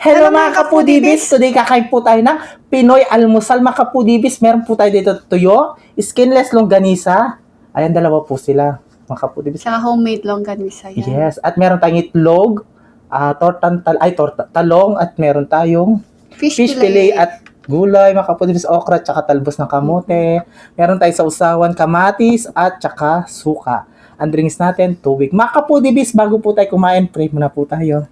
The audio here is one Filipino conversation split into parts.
Hello mga kapudibis! Today kakain po tayo ng Pinoy almusal mga kapudibis. Meron po tayo dito tuyo, skinless longganisa. Ayan, dalawa po sila mga kapudibis. Tsaka homemade longganisa yan. Yes, at meron tayong itlog, talong, at meron tayong fish fillet at gulay mga kapudibis, okra, tsaka talbos ng kamote. Meron tayong sausawan, kamatis, at tsaka suka. Ang drinks natin, tubig. Mga kapudibis, bago po tayo kumain, pray muna po tayo.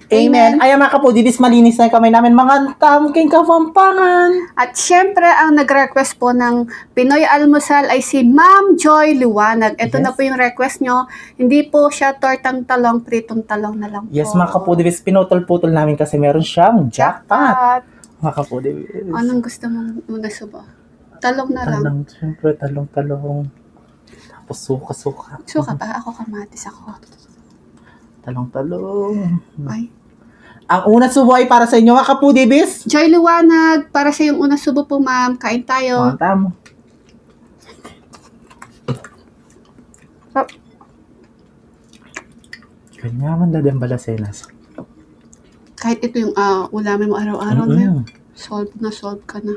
Amen. Ayan mga kapudibis, malinis na yung kamay namin. Mga tamking Kapampangan. At syempre, ang nag-request po ng Pinoy almusal ay si Ma'am Joy Liwanag. Ito Yes. na po yung request nyo. Hindi po siya tortang talong, pritong talong na lang po. Yes, mga kapudibis, pinutol-putol namin kasi meron siyang jackpot. Mga kapudibis. Anong gusto mong muna subo? Talong na lang. Talong, syempre, talong. Tapos suka. Suka pa, ako kamatis ako. Talong. Ay. Ang unang subo ay para sa inyo, mga kapudibis. Joy Liwanag, para sa yung unang subo po ma'am, kain tayo. Mga tamo. Kanyaman na din balasenas. Kahit ito yung ulamin mo araw-araw, solve ka na.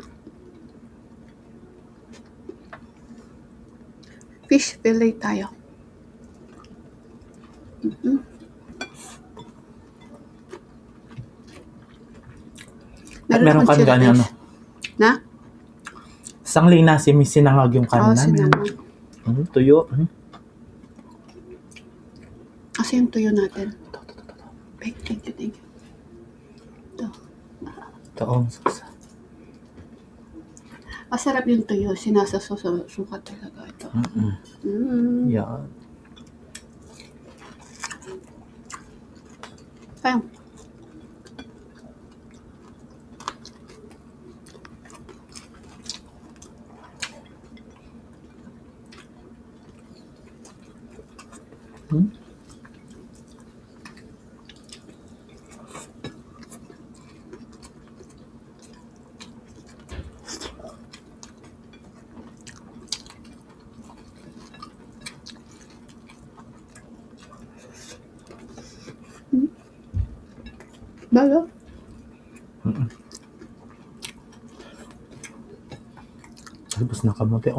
Fish fillet tayo. At meron akong kami chili ganyan, fish. Na? Sangli na sinangag yung kanin namin. Sinangag. Tuyo. Kasi yung tuyo natin. Ay, thank you. Ito. Masarap yung tuyo. Sinasasuka talaga ito. Yan. Ayun. Bago? Talbos ng kamote,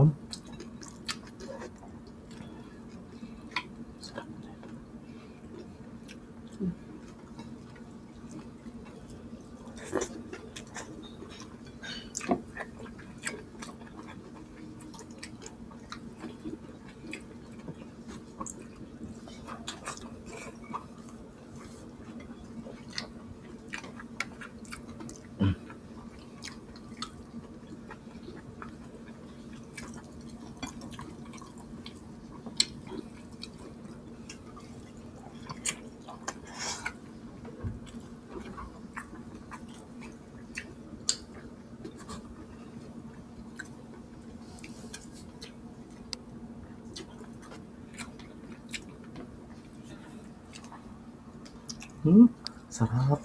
Sarap.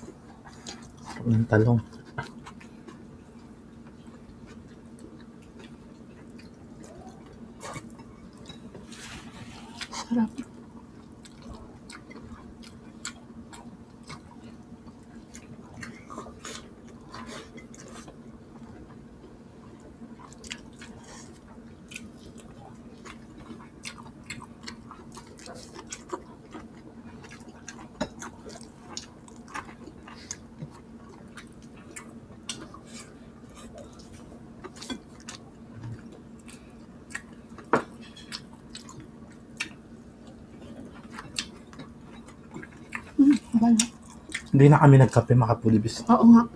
Sarap ng talong. Sarap. Hindi na kami nagkape, mga kapudibis. Oo nga.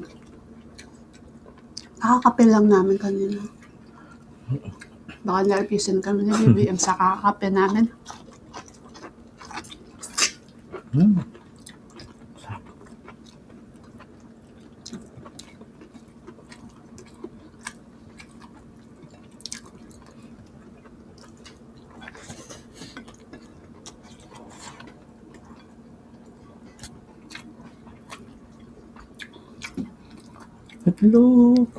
Kakakape lang namin kanina. Baka na-abusin kami ni BBM sa kakakape namin. Itlog.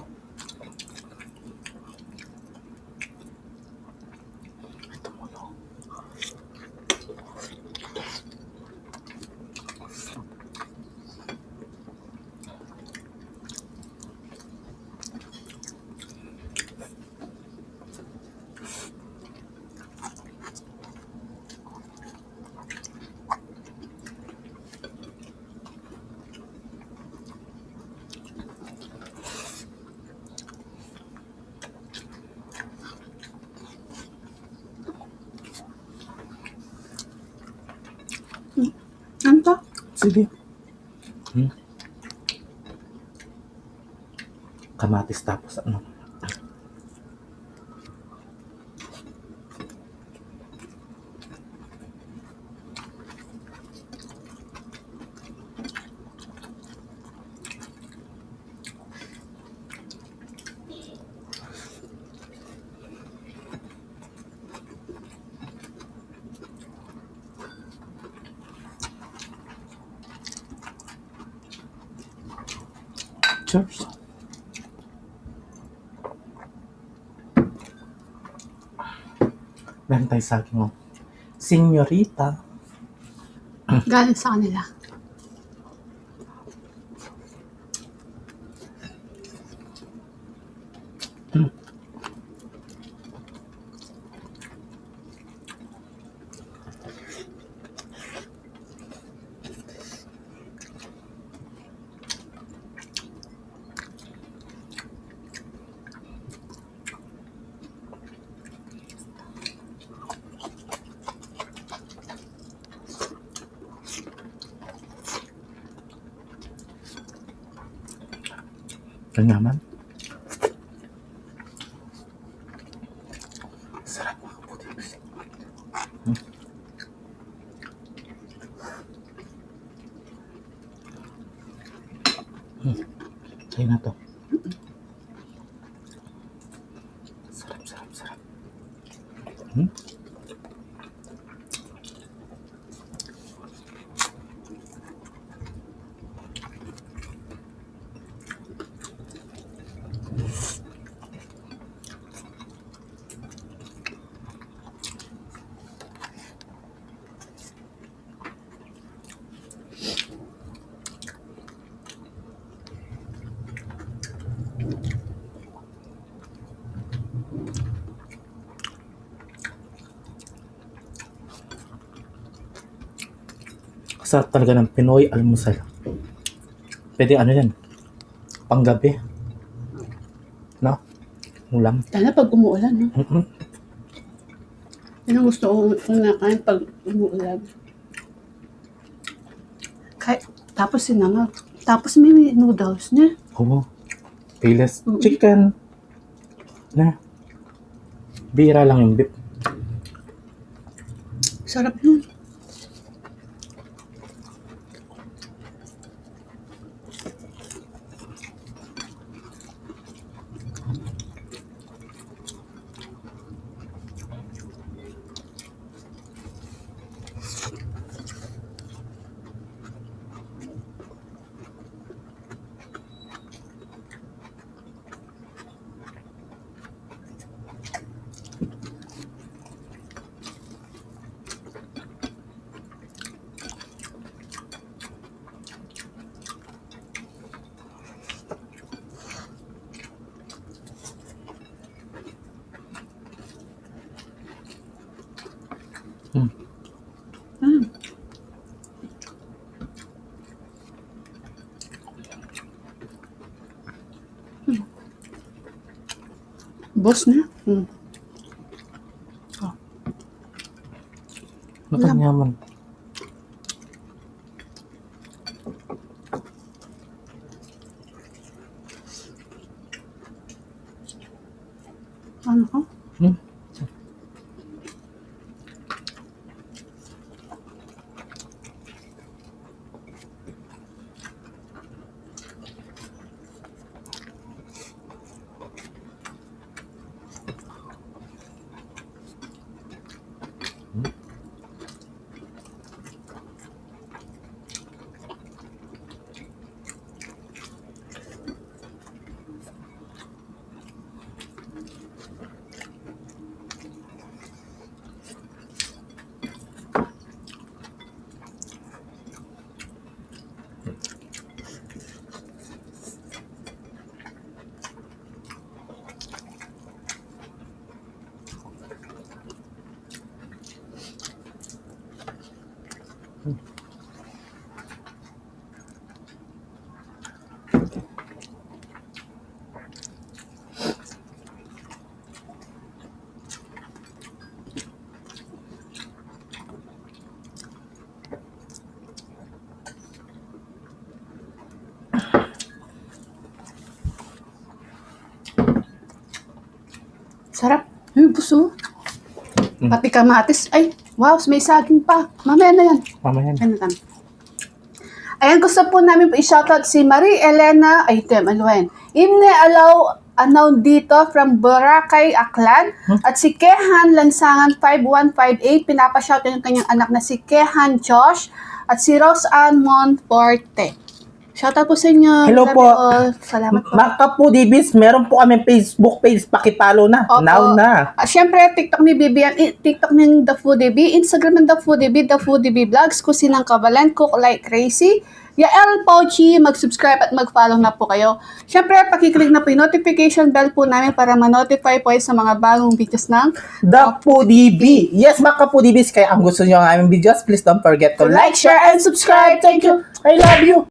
Sige. Kamatis tapos ano. Cheers. Meron tayo sa akin, oh. Senyorita. Galing sa kanila. Kanyaman. Sarap mga kaputi. Sa'yo na to. Sarap, sarap, sarap. Sarap talaga ng Pinoy almusal. Pwede ano yan, panggabi. No? Ulam. Sana pag umuulan, no? Mm-mm. Yan ang gusto kong nakain pag umuulan. Tapos sinangag. Tapos may noodles niya. Oo. Payless chicken. Na. Bira lang yung beef. Sarap yun. Boss na. Nakanyaman. Ano ka? Sarap. Ay, buso. Pati kamatis. Ay, wow, may saging pa. Mamaya na yan. Mamaya na. Ano lang. Ayan, gusto po namin po i-shoutout si Marie Elena, ay, Alwen. Imne Alaw, dito from Boracay, Aklan. At si Kehan Lansangan 5158, pinapashoutout yung kanyang anak na si Kehan Josh. At si Rose Ann Monforte. Shoutout po sa inyo. Hello Sabi po. Salamat po. Mga kapudibis, meron po kami Facebook page. Pakipalo na. Opo. Now na. Siyempre, TikTok ni BBM, TikTok ng The Foodie B, Instagram ng The Foodie B Vlogs, Kusinang Kabalan, Cook Like Crazy, Yael Pochi, mag-subscribe at mag-follow na po kayo. Siyempre, pakiclick na po yung notification bell po namin para ma-notify po kayo sa mga bagong videos ng The Foodie. Yes, mga kapudibis, kaya ang gusto nyo ng aming videos, please don't forget to like, share, and subscribe. Thank you. I love you.